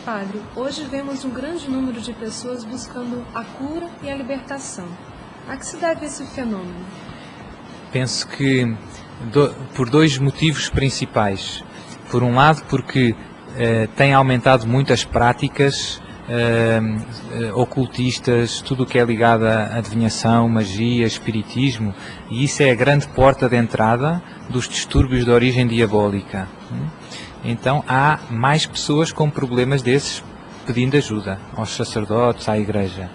Padre, hoje vemos um grande número de pessoas buscando a cura e a libertação. A que se deve esse fenômeno? Penso que por dois motivos principais. Por um lado, porque tem aumentado muito as práticas ocultistas, tudo o que é ligado à adivinhação, magia, espiritismo, e isso é a grande porta de entrada dos distúrbios de origem diabólica. Então há mais pessoas com problemas desses pedindo ajuda aos sacerdotes, à Igreja.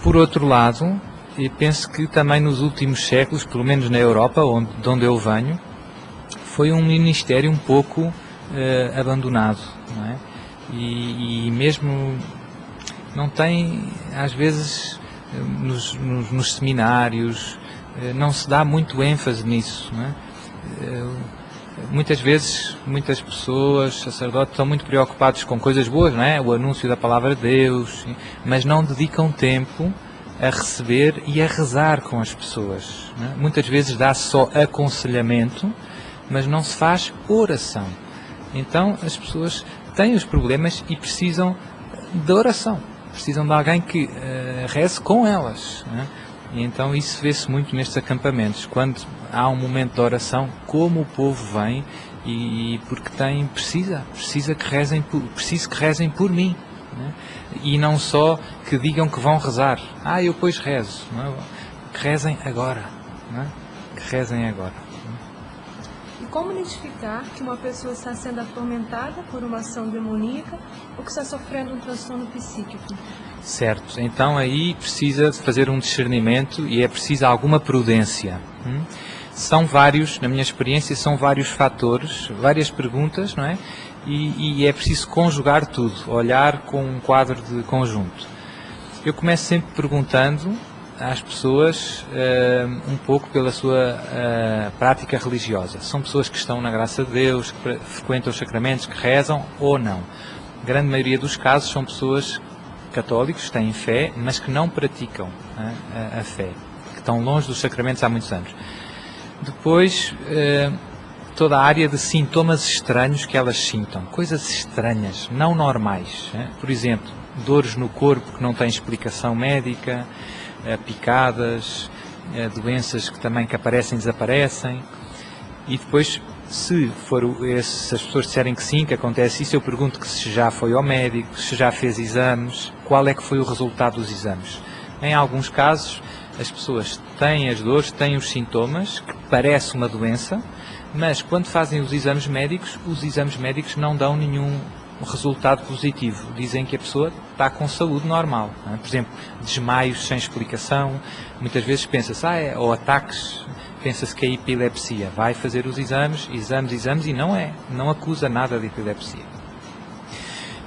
Por outro lado, eu penso que também nos últimos séculos, pelo menos na Europa, de onde eu venho, foi um ministério um pouco abandonado, não é? E mesmo não tem, às vezes, nos seminários, não se dá muito ênfase nisso, não é? Muitas vezes, muitas pessoas, sacerdotes, estão muito preocupados com coisas boas, não é? O anúncio da palavra de Deus, mas não dedicam tempo a receber e a rezar com as pessoas, não é? Muitas vezes dá só aconselhamento, mas não se faz oração. Então as pessoas têm os problemas e precisam de oração, precisam de alguém que reze com elas, não é? E então isso vê-se muito nestes acampamentos, quando há um momento de oração, como o povo vem e porque precisa que rezem preciso que rezem por mim, não é? E não só que digam que vão rezar, eu depois rezo, não é? Que rezem agora, não é? Que rezem agora. E como identificar que uma pessoa está sendo atormentada por uma ação demoníaca ou que está sofrendo um transtorno psíquico? Certo, então aí precisa de fazer um discernimento e é preciso alguma prudência. São vários, na minha experiência, são vários fatores, várias perguntas, não é? E é preciso conjugar tudo, olhar com um quadro de conjunto. Eu começo sempre perguntando às pessoas um pouco pela sua prática religiosa. São pessoas que estão na graça de Deus, que frequentam os sacramentos, que rezam ou não. A grande maioria dos casos são pessoas católicos, têm fé, mas que não praticam a fé, que estão longe dos sacramentos há muitos anos. Depois, toda a área de sintomas estranhos que elas sintam, coisas estranhas, não normais. Por exemplo, dores no corpo que não têm explicação médica, picadas, doenças que também que aparecem e desaparecem. E depois, se as pessoas disserem que sim, que acontece isso, eu pergunto que se já foi ao médico, se já fez exames, qual é que foi o resultado dos exames. Em alguns casos, as pessoas têm as dores, têm os sintomas, que parece uma doença, mas quando fazem os exames médicos não dão nenhum resultado positivo. Dizem que a pessoa está com saúde normal, não é? Por exemplo, desmaios sem explicação, muitas vezes pensa-se, ou ataques, pensa-se que é epilepsia. Vai fazer os exames e não acusa nada de epilepsia.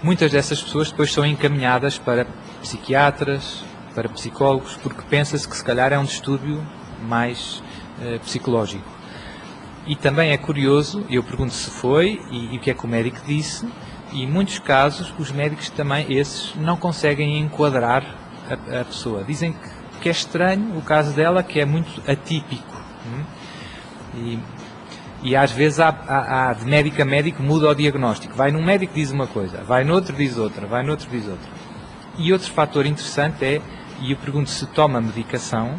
Muitas dessas pessoas depois são encaminhadas para psiquiatras, para psicólogos, porque pensa-se que se calhar é um distúrbio mais psicológico. E também é curioso, eu pergunto se foi e o que é que o médico disse, e em muitos casos os médicos também, esses, não conseguem enquadrar a pessoa. Dizem que é estranho o caso dela, que é muito atípico. E às vezes de médico a médico muda o diagnóstico. Vai num médico diz uma coisa, vai no outro diz outra, vai no outro diz outra. E outro fator interessante e eu pergunto se toma medicação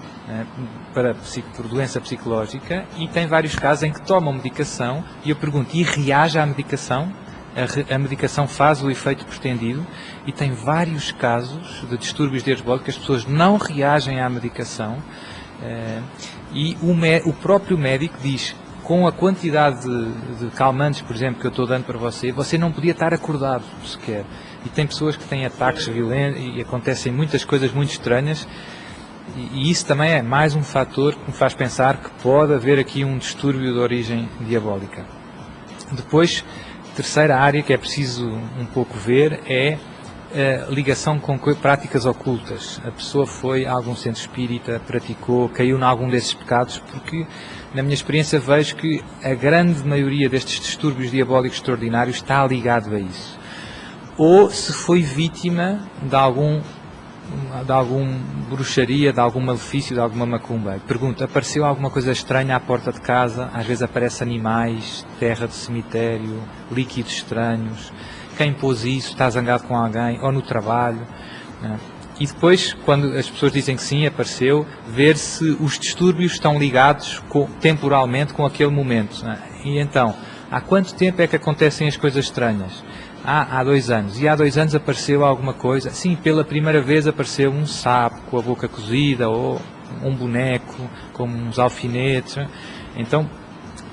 por doença psicológica, e tem vários casos em que tomam medicação, e eu pergunto, e reage à medicação? A medicação faz o efeito pretendido? E tem vários casos de distúrbios diabólicos que as pessoas não reagem à medicação, e o próprio médico diz, com a quantidade de calmantes, por exemplo, que eu estou dando para você não podia estar acordado sequer. E tem pessoas que têm ataques violentos e acontecem muitas coisas muito estranhas, e isso também é mais um fator que me faz pensar que pode haver aqui um distúrbio de origem diabólica. Depois, terceira área que é preciso um pouco ver é a ligação com práticas ocultas. A pessoa foi a algum centro espírita, praticou, caiu em algum desses pecados, porque na minha experiência vejo que a grande maioria destes distúrbios diabólicos extraordinários está ligado a isso. Ou se foi vítima de alguma bruxaria, de algum malefício, de alguma macumba. Pergunto, apareceu alguma coisa estranha à porta de casa? Às vezes aparecem animais, terra de cemitério, líquidos estranhos, quem pôs isso, está zangado com alguém, ou no trabalho. E depois, quando as pessoas dizem que sim, apareceu, ver se os distúrbios estão ligados temporalmente com aquele momento. E então, há quanto tempo é que acontecem as coisas estranhas? Há 2 anos. E há 2 anos apareceu alguma coisa? Sim, pela primeira vez apareceu um sapo com a boca cozida, ou um boneco com uns alfinetes. Então,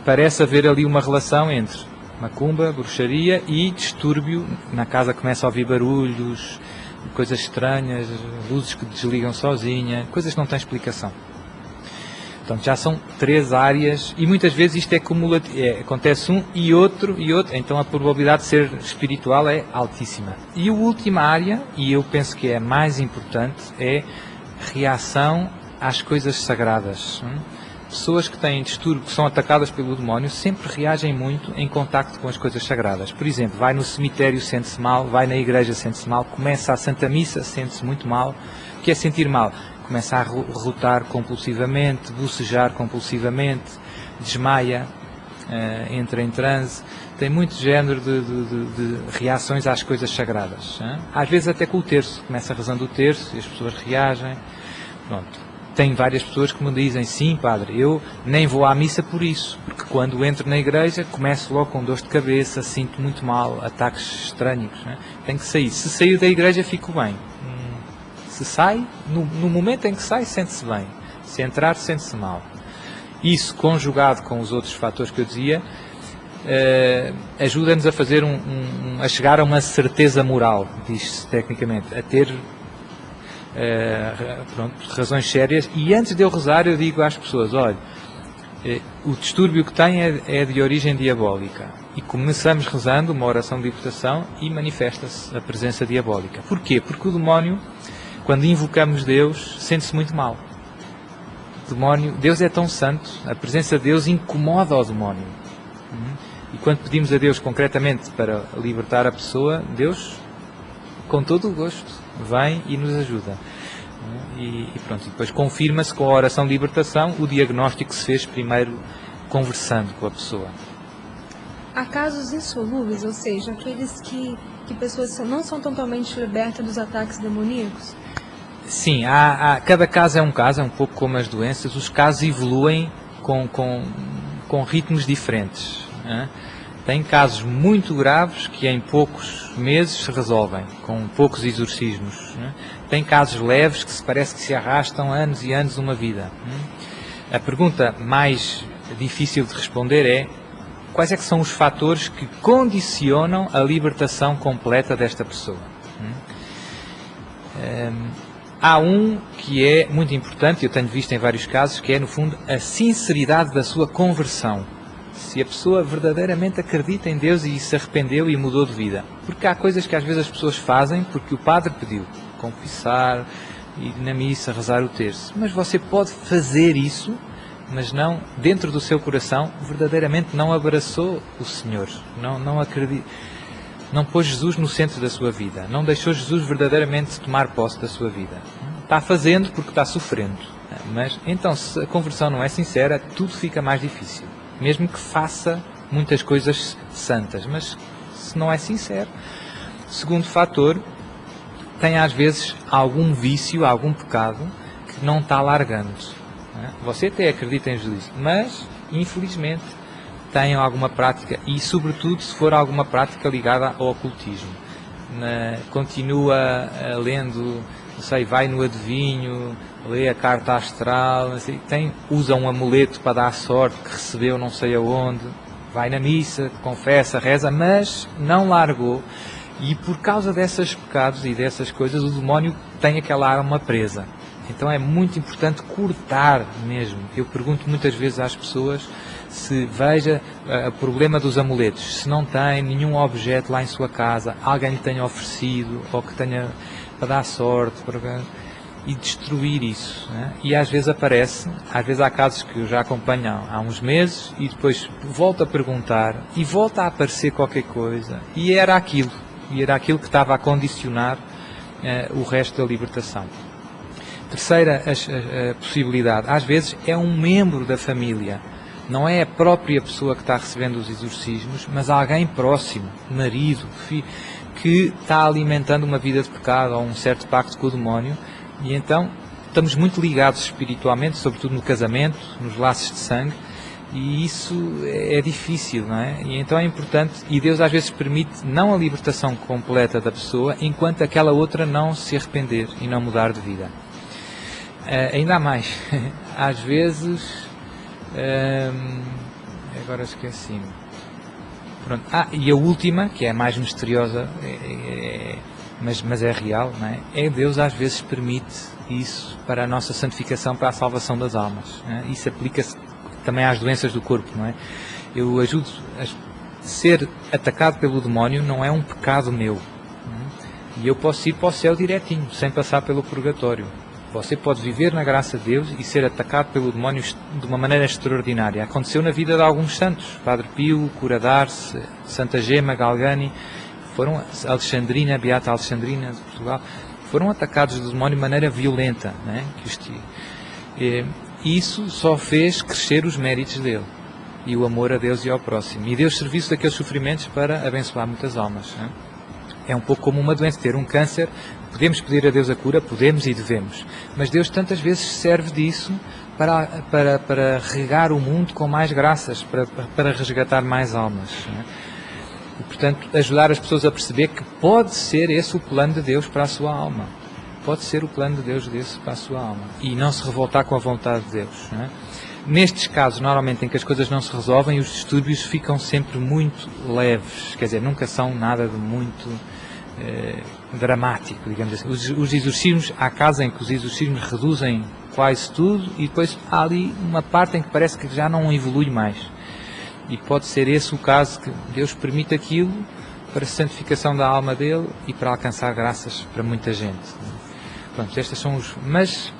parece haver ali uma relação entre macumba, bruxaria e distúrbio. Na casa começa a ouvir barulhos, coisas estranhas, luzes que desligam sozinha, coisas que não têm explicação. Portanto, já são 3 áreas e muitas vezes isto é cumulativo, acontece um e outro, então a probabilidade de ser espiritual é altíssima. E a última área, e eu penso que é a mais importante, é reação às coisas sagradas. Pessoas que têm distúrbio, que são atacadas pelo demónio, sempre reagem muito em contacto com as coisas sagradas. Por exemplo, vai no cemitério, sente-se mal, vai na igreja, sente-se mal, começa a Santa Missa, sente-se muito mal. O que é sentir mal? Começa a rotar compulsivamente, bocejar compulsivamente, desmaia, entra em transe. Tem muito género de reações às coisas sagradas. Às vezes até com o terço. Começa rezando o terço e as pessoas reagem. Pronto. Tem várias pessoas que me dizem, sim, padre, eu nem vou à missa por isso, porque quando entro na igreja começo logo com dores de cabeça, sinto muito mal, ataques estranhos, tenho que sair. Se sair da igreja fico bem. Se sai, no momento em que sai, sente-se bem. Se entrar, sente-se mal. Isso, conjugado com os outros fatores que eu dizia, ajuda-nos a fazer a chegar a uma certeza moral, diz-se tecnicamente, a ter razões sérias. E antes de eu rezar, eu digo às pessoas, olha, o distúrbio que tem é de origem diabólica. E começamos rezando uma oração de libertação e manifesta-se a presença diabólica. Porquê? Porque o demónio, quando invocamos Deus, sente-se muito mal. O demónio, Deus é tão santo, a presença de Deus incomoda o demónio. E quando pedimos a Deus concretamente para libertar a pessoa, Deus, com todo o gosto, vem e nos ajuda. E pronto, e depois confirma-se com a oração de libertação o diagnóstico que se fez primeiro conversando com a pessoa. Há casos insolúveis, ou seja, aqueles que pessoas não são totalmente libertas dos ataques demoníacos? Sim, cada caso é um pouco como as doenças, os casos evoluem com ritmos diferentes. Tem casos muito graves que em poucos meses se resolvem, com poucos exorcismos. Tem casos leves que parece que se arrastam anos e anos uma vida. A pergunta mais difícil de responder é: quais é que são os fatores que condicionam a libertação completa desta pessoa? Há um que é muito importante, eu tenho visto em vários casos, que é, no fundo, a sinceridade da sua conversão. Se a pessoa verdadeiramente acredita em Deus e se arrependeu e mudou de vida. Porque há coisas que às vezes as pessoas fazem porque o padre pediu. Confessar, ir na missa, rezar o terço. Mas você pode fazer isso, mas não, dentro do seu coração, verdadeiramente não abraçou o Senhor. Não acredita. Não pôs Jesus no centro da sua vida. Não deixou Jesus verdadeiramente tomar posse da sua vida. Está fazendo porque está sofrendo. Mas, então, se a conversão não é sincera, tudo fica mais difícil. Mesmo que faça muitas coisas santas. Mas, se não é sincero. Segundo fator, tem às vezes algum vício, algum pecado, que não está largando. Você até acredita em Jesus, mas, infelizmente, tem alguma prática, e sobretudo se for alguma prática ligada ao ocultismo. Continua lendo, não sei, vai no adivinho, lê a carta astral, assim, usa um amuleto para dar sorte que recebeu não sei aonde, vai na missa, confessa, reza, mas não largou. E por causa desses pecados e dessas coisas, o demónio tem aquela arma presa. Então é muito importante cortar mesmo. Eu pergunto muitas vezes às pessoas se veja o problema dos amuletos, se não tem nenhum objeto lá em sua casa, alguém lhe tenha oferecido, ou que tenha para dar sorte, e destruir isso. E às vezes aparece, às vezes há casos que eu já acompanho há uns meses, e depois volto a perguntar, e volta a aparecer qualquer coisa, e era aquilo que estava a condicionar o resto da libertação. Terceira a possibilidade, às vezes é um membro da família Não é a própria pessoa que está recebendo os exorcismos, mas alguém próximo, marido, filho, que está alimentando uma vida de pecado ou um certo pacto com o demónio, e então estamos muito ligados espiritualmente, sobretudo no casamento, nos laços de sangue, e isso é difícil, não é? E então é importante, e Deus às vezes permite não a libertação completa da pessoa, enquanto aquela outra não se arrepender e não mudar de vida. Ainda há mais, às vezes, agora esqueci-me. Pronto. E a última, que é a mais misteriosa, mas é real, não é? É Deus às vezes permite isso para a nossa santificação, para a salvação das almas. Não é? Isso aplica-se também às doenças do corpo, não é? Eu ajudo a ser atacado pelo demónio, não é um pecado meu. Não é? E eu posso ir para o céu direitinho, sem passar pelo purgatório. Você pode viver na graça de Deus e ser atacado pelo demónio de uma maneira extraordinária. Aconteceu na vida de alguns santos. Padre Pio, Cura d'Ars, Santa Gema, Galgani, foram Alexandrina, Beata Alexandrina de Portugal, foram atacados do demónio de maneira violenta. Não é? Isso só fez crescer os méritos dele e o amor a Deus e ao próximo. E deu serviço daqueles sofrimentos para abençoar muitas almas. Não é? É um pouco como uma doença, ter um câncer. Podemos pedir a Deus a cura, podemos e devemos, mas Deus tantas vezes serve disso para regar o mundo com mais graças, para resgatar mais almas. Não é? E, portanto, ajudar as pessoas a perceber que pode ser esse o plano de Deus para a sua alma. Pode ser o plano de Deus desse para a sua alma. E não se revoltar com a vontade de Deus. Não é? Nestes casos, normalmente, em que as coisas não se resolvem, os distúrbios ficam sempre muito leves. Quer dizer, nunca são nada de muito dramático, digamos assim. Os exorcismos, há casos em que os exorcismos reduzem quase tudo e depois há ali uma parte em que parece que já não evolui mais. E pode ser esse o caso, que Deus permite aquilo para a santificação da alma dele e para alcançar graças para muita gente. Pronto, estes são os... Mas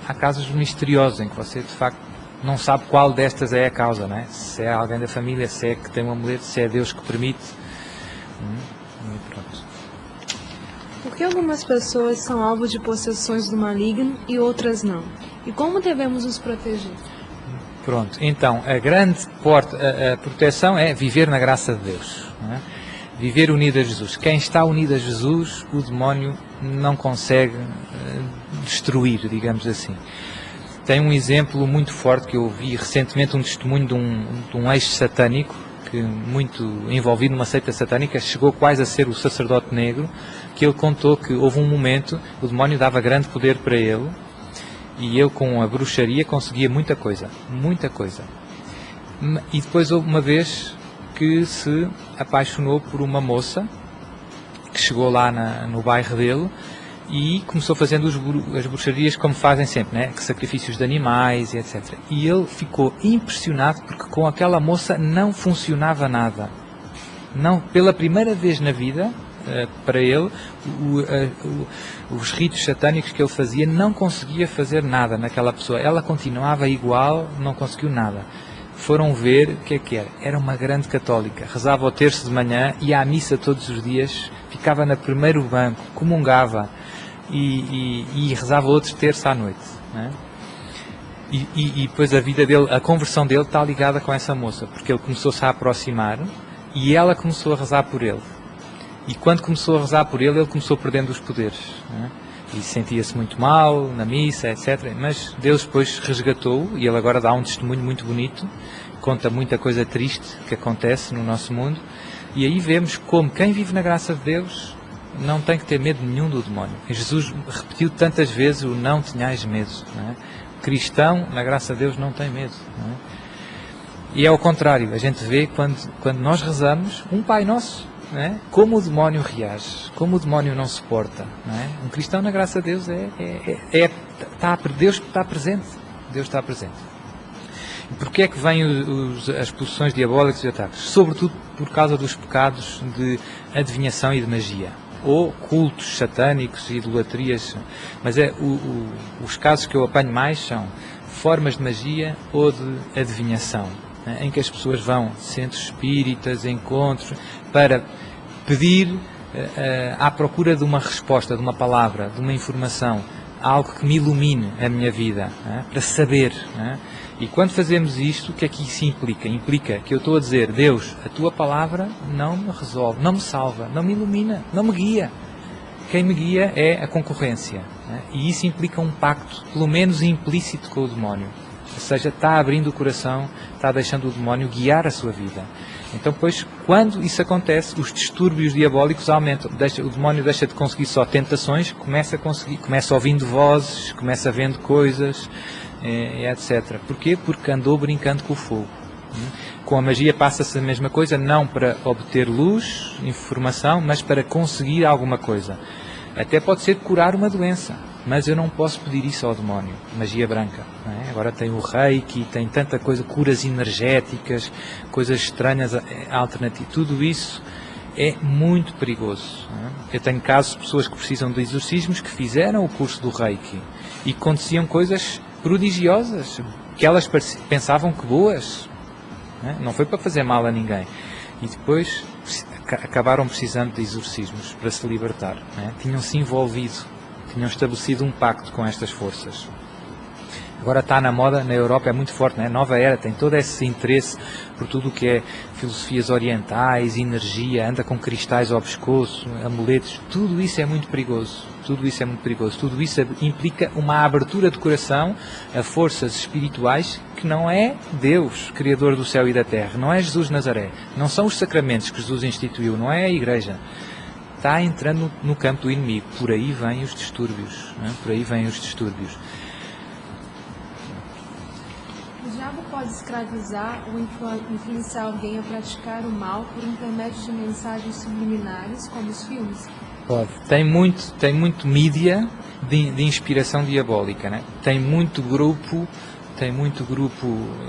há casos misteriosos em que você, de facto, não sabe qual destas é a causa, não é? Se é alguém da família, se é que tem um amuleto, se é Deus que permite. Pronto. Por que algumas pessoas são alvo de possessões do maligno e outras não? E como devemos nos proteger? Pronto, então, a proteção é viver na graça de Deus. Não é? Viver unido a Jesus. Quem está unido a Jesus, o demónio não consegue destruir, digamos assim. Tem um exemplo muito forte que eu vi recentemente, um testemunho de um ex-satânico, que muito envolvido numa seita satânica, chegou quase a ser o sacerdote negro, que ele contou que houve um momento, o demónio dava grande poder para ele, e ele com a bruxaria conseguia muita coisa. E depois houve uma vez que se apaixonou por uma moça, que chegou lá no bairro dele, e começou fazendo as bruxarias como fazem sempre, né? Sacrifícios de animais e etc. E ele ficou impressionado porque com aquela moça não funcionava nada. Não, pela primeira vez na vida, para ele, os ritos satânicos que ele fazia não conseguia fazer nada naquela pessoa. Ela continuava igual, não conseguiu nada. Foram ver o que é que era. Era uma grande católica. Rezava ao terço de manhã, ia à missa todos os dias, ficava no primeiro banco, comungava e rezava outro terço à noite. Né? E depois a vida dele, a conversão dele está ligada com essa moça, porque ele começou-se a aproximar e ela começou a rezar por ele. E quando começou a rezar por ele, ele começou perdendo os poderes. Né? E sentia-se muito mal na missa, etc. Mas Deus depois resgatou-o e ele agora dá um testemunho muito bonito, conta muita coisa triste que acontece no nosso mundo. E aí vemos como quem vive na graça de Deus não tem que ter medo nenhum do demónio. E Jesus repetiu tantas vezes o não tenhais medo. Não é? O cristão, na graça de Deus, não tem medo. Não é? E é ao contrário, a gente vê quando nós rezamos um Pai Nosso, não é? Como o demónio reage, como o demónio não suporta. Não é? Um cristão na graça de Deus Deus está presente. Deus está presente. E porquê é que vêm as possessões diabólicas e ataques? Sobretudo por causa dos pecados de adivinhação e de magia. Ou cultos satânicos e idolatrias. Mas os casos que eu apanho mais são formas de magia ou de adivinhação, né? Em que as pessoas vão a centros espíritas, encontros, para pedir à procura de uma resposta, de uma palavra, de uma informação. algo que me ilumine a minha vida, para saber. E quando fazemos isto, o que é que isso implica? Implica que eu estou a dizer, Deus, a tua palavra não me resolve, não me salva, não me ilumina, não me guia. Quem me guia é a concorrência. E isso implica um pacto, pelo menos implícito, com o demónio. Ou seja, está abrindo o coração, está deixando o demónio guiar a sua vida. Então, pois, quando isso acontece, os distúrbios diabólicos aumentam. O demónio deixa de conseguir só tentações, começa ouvindo vozes, começa vendo coisas, etc. Porquê? Porque andou brincando com o fogo. Com a magia passa-se a mesma coisa, não para obter luz, informação, mas para conseguir alguma coisa. Até pode ser curar uma doença, mas eu não posso pedir isso ao demónio. Magia branca. Agora tem o reiki, tem tanta coisa, curas energéticas, coisas estranhas, alternativas. Tudo isso é muito perigoso. Eu tenho casos de pessoas que precisam de exorcismos que fizeram o curso do reiki e aconteciam coisas prodigiosas, que elas pensavam que boas. Não foi para fazer mal a ninguém. E depois acabaram precisando de exorcismos para se libertar. Tinham-se envolvido, tinham estabelecido um pacto com estas forças. Agora está na moda, na Europa é muito forte, Nova Era tem todo esse interesse por tudo o que é filosofias orientais, energia, anda com cristais ao pescoço, amuletos, tudo isso é muito perigoso. Tudo isso é muito perigoso. Tudo isso implica uma abertura de coração a forças espirituais que não é Deus, Criador do céu e da terra, não é Jesus de Nazaré, não são os sacramentos que Jesus instituiu, não é a Igreja. Está entrando no campo do inimigo. Por aí vêm os distúrbios. Por aí vêm os distúrbios. O diabo pode escravizar ou influenciar alguém a praticar o mal por intermédio de mensagens subliminares, como os filmes? Pode. Tem muito mídia de inspiração diabólica, Tem muito grupo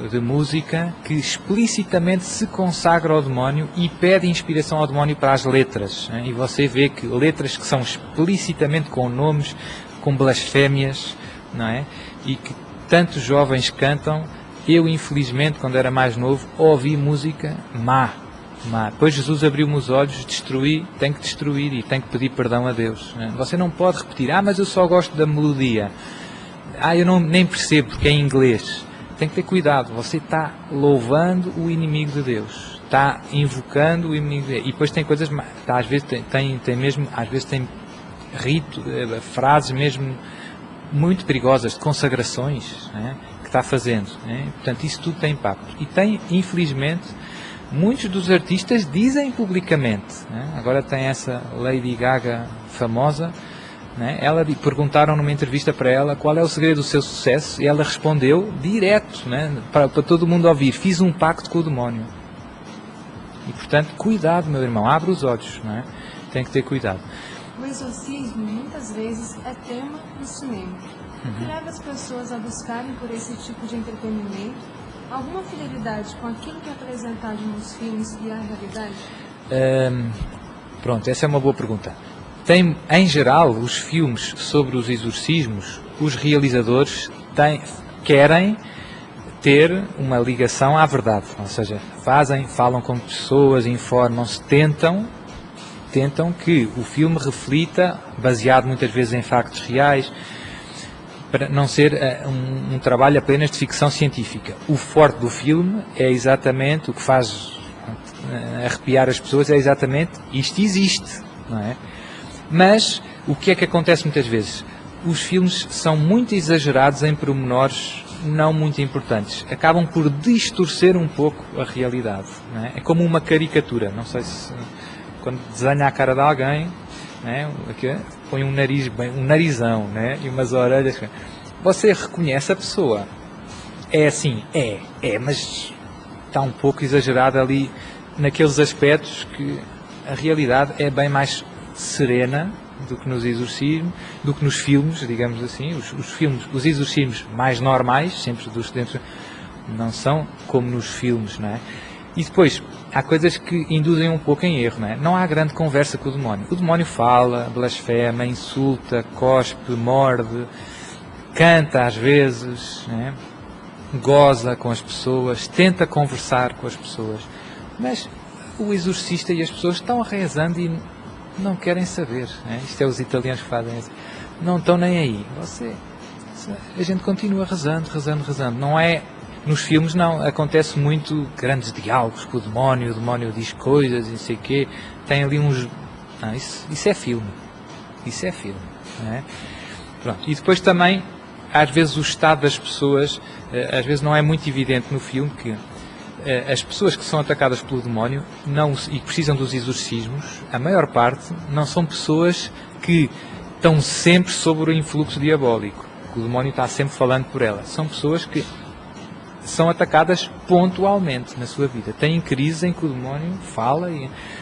de música que explicitamente se consagra ao demónio e pede inspiração ao demónio para as letras. E você vê que letras que são explicitamente com nomes, com blasfémias, E que tantos jovens cantam. Eu, infelizmente, quando era mais novo, ouvi música má. Depois Jesus abriu-me os olhos, tenho que destruir e tenho que pedir perdão a Deus. Você não pode repetir, mas eu só gosto da melodia. Eu nem percebo porque é em inglês. Tem que ter cuidado, você está louvando o inimigo de Deus. Está invocando o inimigo de Deus. E depois tem coisas, às vezes tem rito, frases mesmo muito perigosas, de consagrações, que está fazendo. Portanto, isso tudo tem impacto. E tem, infelizmente, muitos dos artistas dizem publicamente. Agora tem essa Lady Gaga famosa. Perguntaram numa entrevista para ela qual é o segredo do seu sucesso e ela respondeu direto, para todo mundo ouvir: fiz um pacto com o demónio. E portanto, cuidado, meu irmão, abre os olhos, tem que ter cuidado. O exorcismo muitas vezes é tema no cinema. O que leva as pessoas a buscarem por esse tipo de entretenimento alguma fidelidade com aquilo que é apresentado nos filmes e a realidade? Pronto, essa é uma boa pergunta. Em geral, os filmes sobre os exorcismos, os realizadores querem ter uma ligação à verdade. Ou seja, falam com pessoas, informam-se, tentam que o filme reflita, baseado muitas vezes em factos reais, para não ser um trabalho apenas de ficção científica. O forte do filme é exatamente o que faz arrepiar as pessoas, é exatamente isto existe, Mas o que é que acontece muitas vezes? Os filmes são muito exagerados em pormenores não muito importantes. Acabam por distorcer um pouco a realidade. É como uma caricatura. Não sei se quando desenha a cara de alguém, põe um narizão, e umas orelhas. Você reconhece a pessoa. É assim, mas está um pouco exagerado ali naqueles aspectos que a realidade é bem mais serena do que nos exorcismos, do que nos filmes, digamos assim. Os exorcismos mais normais, sempre dos dentro, não são como nos filmes, E depois, há coisas que induzem um pouco em erro, Não há grande conversa com o demónio. O demónio fala, blasfema, insulta, cospe, morde, canta às vezes, goza com as pessoas, tenta conversar com as pessoas. Mas o exorcista e as pessoas estão rezando e não querem saber. Isto é os italianos que fazem isso. não estão nem aí. A gente continua rezando. Não é, nos filmes não, acontece muito grandes diálogos com o demónio diz coisas e não sei o quê, tem ali uns... Não, isso é filme. Isso é filme. Não é? Pronto. E depois também, às vezes o estado das pessoas, às vezes não é muito evidente no filme que as pessoas que são atacadas pelo demónio e que precisam dos exorcismos, a maior parte não são pessoas que estão sempre sob o influxo diabólico, que o demónio está sempre falando por elas. São pessoas que são atacadas pontualmente na sua vida. Têm crises em que o demónio fala,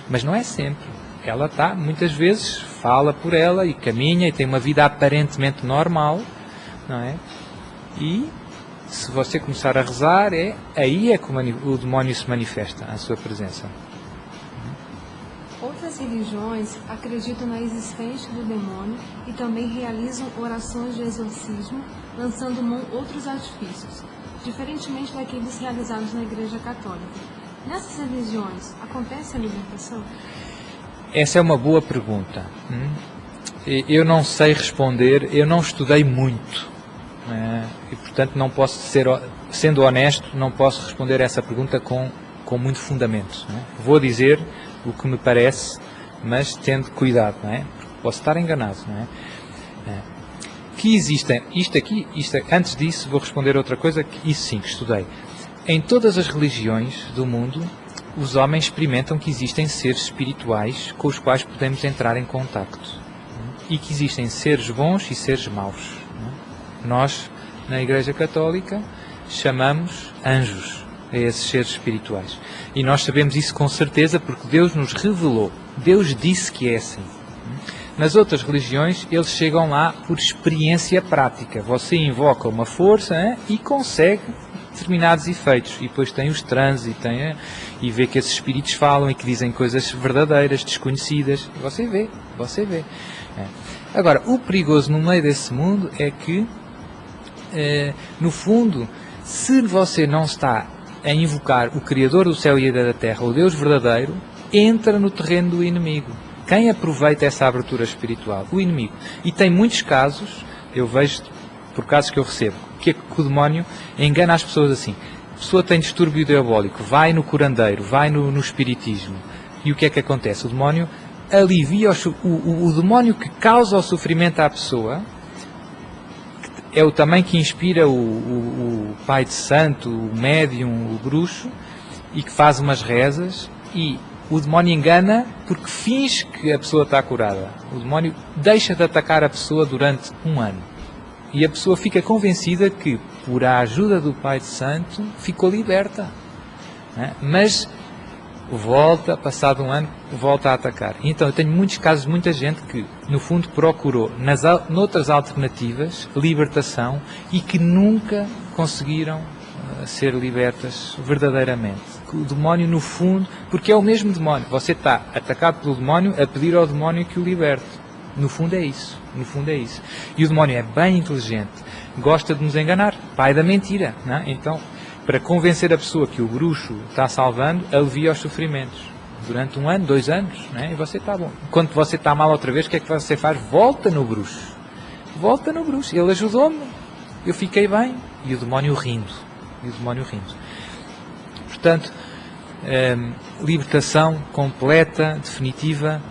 mas não é sempre. Ela está, muitas vezes, fala por ela e caminha e tem uma vida aparentemente normal, não é? E se você começar a rezar, aí é que o demónio se manifesta, a sua presença. Outras religiões acreditam na existência do demônio e também realizam orações de exorcismo, lançando mão outros artifícios, diferentemente daqueles realizados na Igreja Católica. Nessas religiões, acontece a libertação? Essa é uma boa pergunta. Eu não sei responder, eu não estudei muito. E, portanto, não posso sendo honesto, não posso responder essa pergunta com muito fundamento. Vou dizer o que me parece, mas tendo cuidado, porque posso estar enganado. Que existem, antes disso vou responder outra coisa, que isso sim, que estudei. Em todas as religiões do mundo, os homens experimentam que existem seres espirituais com os quais podemos entrar em contacto. E que existem seres bons e seres maus. Nós, na Igreja Católica, chamamos anjos a esses seres espirituais. E nós sabemos isso com certeza porque Deus nos revelou. Deus disse que é assim. Nas outras religiões, eles chegam lá por experiência prática. Você invoca uma força e consegue determinados efeitos. E depois tem os transes e vê que esses espíritos falam e que dizem coisas verdadeiras, desconhecidas. Você vê. Agora, o perigoso no meio desse mundo é que no fundo, se você não está a invocar o Criador do céu e da terra, o Deus verdadeiro, entra no terreno do inimigo. Quem aproveita essa abertura espiritual? O inimigo. E tem muitos casos, eu vejo por casos que eu recebo, que o demónio engana as pessoas assim. A pessoa tem distúrbio diabólico, vai no curandeiro, vai no espiritismo. E o que é que acontece? O demónio alivia o demónio que causa o sofrimento à pessoa. É o também que inspira o pai de santo, o médium, o bruxo, e que faz umas rezas, e o demónio engana porque finge que a pessoa está curada. O demónio deixa de atacar a pessoa durante um ano. E a pessoa fica convencida que, por a ajuda do pai de santo, ficou liberta. Mas passado um ano, volta a atacar. Então, eu tenho muitos casos de muita gente que, no fundo, procurou noutras alternativas libertação e que nunca conseguiram ser libertas verdadeiramente. O demónio, no fundo, porque é o mesmo demónio. Você está atacado pelo demónio a pedir ao demónio que o liberte. No fundo é isso. E o demónio é bem inteligente. Gosta de nos enganar. Pai da mentira. Então, para convencer a pessoa que o bruxo está salvando, alivia os sofrimentos. Durante 1 ano, 2 anos, e você está bom. Quando você está mal outra vez, o que é que você faz? Volta no bruxo. Ele ajudou-me. Eu fiquei bem. E o demónio rindo. Portanto, libertação completa, definitiva,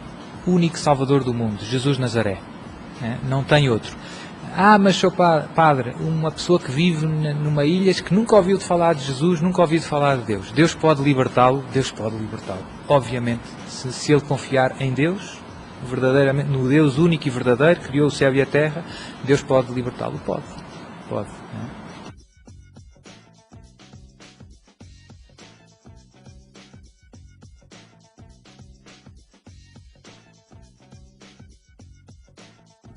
único Salvador do mundo, Jesus Nazaré. Não tem outro. Mas sou padre, uma pessoa que vive numa ilha que nunca ouviu de falar de Jesus, nunca ouviu de falar de Deus. Deus pode libertá-lo. Obviamente, se ele confiar em Deus, verdadeiramente, no Deus único e verdadeiro, que criou o céu e a terra, Deus pode libertá-lo. Pode.